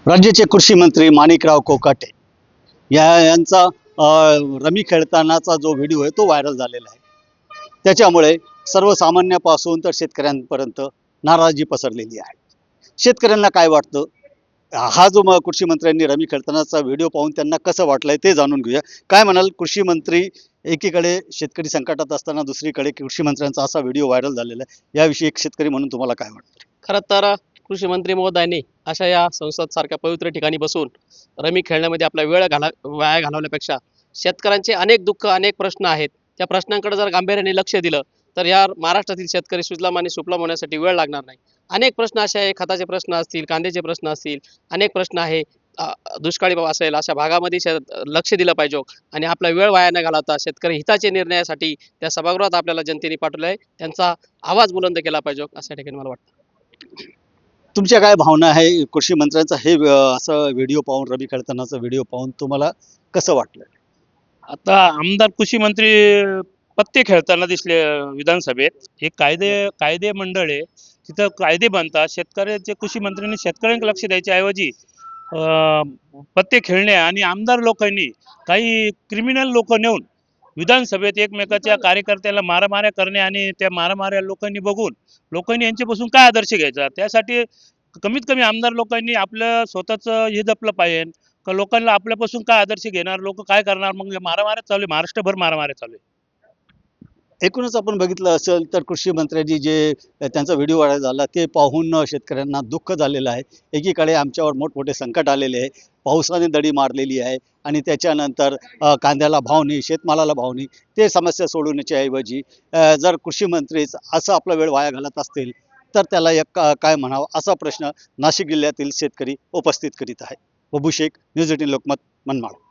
राज्याचे कृषी मंत्री माणिकराव कोकाटे यांचा रमी खेळतानाचा जो व्हिडिओ आहे तो व्हायरल झालेला आहे। त्याच्यामुळे सर्वसामान्यापासून तर शेतकऱ्यांपर्यंत नाराजी पसरलेली आहे। शेतकऱ्यांना काय वाटतं, हा जो कृषी मंत्र्यांनी रमी खेळतानाचा व्हिडिओ पाहून त्यांना कसं वाटलंय ते जाणून घेऊया। काय म्हणाल कृषी मंत्री? एकीकडे शेतकरी संकटात असताना दुसरीकडे कृषी मंत्र्यांचा असा व्हिडिओ व्हायरल झालेला आहे, याविषयी एक शेतकरी म्हणून तुम्हाला काय वाटतं? खरं तर कृषी मंत्री महोदयांनी अशा या संसद सारख्या पवित्र ठिकाणी बसून रमी खेळण्यामध्ये आपला वाया घालवण्यापेक्षा शेतकऱ्यांचे अनेक दुःख अनेक प्रश्न आहेत, त्या प्रश्नांकडे जर गांभीर्याने लक्ष दिलं तर या महाराष्ट्रातील शेतकरी सुजलाम आणि सुफलाम होण्यासाठी वेळ लागणार नाही। अनेक प्रश्न असे आहे, खताचे प्रश्न असतील, कांद्याचे प्रश्न असतील, अनेक प्रश्न आहे, दुष्काळी असेल, अशा भागामध्ये लक्ष दिलं पाहिजे आणि आपला वेळ वाया न घालवता शेतकरी हिताचे निर्णयासाठी त्या सभागृहात आपल्याला जनतेने पाठवलं आहे, त्यांचा आवाज बुलंद केला पाहिजे अशा ठिकाणी मला वाटतं। तुमच्या काय भावना आहे कृषी मंत्र्यांचा हे असं व्हिडिओ पाहून, रमी खेळतानाचा व्हिडिओ पाहून तुम्हाला कसं वाटलं? आता आमदार कृषी मंत्री पत्ते खेळताना दिसले विधानसभेत। हे कायदे कायदे मंडळ आहे, तिथं कायदे बनतात। शेतकऱ्याचे कृषी मंत्र्यांनी शेतकऱ्यांकडे लक्ष द्यायच्या ऐवजी पत्ते खेळणे आणि आमदार लोकांनी काही क्रिमिनल लोक नेऊन विधानसभेत एकमेकाच्या कार्यकर्त्याला मारामाऱ्या करणे आणि त्या मारामाऱ्या लोकांनी यांच्यापासून काय आदर्श घ्यायचा? त्यासाठी कमीत कमी आमदार लोकांनी आपलं स्वतःचं हे जपलं पाहिजे का लोकांना आपल्यापासून काय आदर्श घेणार, लोक काय करणार? मग मारामाऱ्या चालू आहे, महाराष्ट्रभर मारामाऱ्या चालू आहे। एकूणच आपण बघितलं असेल तर कृषी मंत्र्यांनी जे त्यांचा व्हिडिओ व्हायरल झाला ते पाहून शेतकऱ्यांना दुःख झालेलं आहे। एकीकडे आमच्यावर मोठमोठे संकट आलेले आहे, पावसाने दडी मारलेली आहे आणि त्याच्यानंतर कांद्याला भाव नाही, शेतमालाला भाव नाही। ते समस्या सोडवण्याच्या ऐवजी जर कृषी मंत्रीच असं आपला वेळ वाया घालत असतील तर त्याला एक काय म्हणावं असा प्रश्न नाशिक जिल्ह्यातील शेतकरी उपस्थित करीत आहे। बबू शेख, न्यूज 18 लोकमत, मनमाड।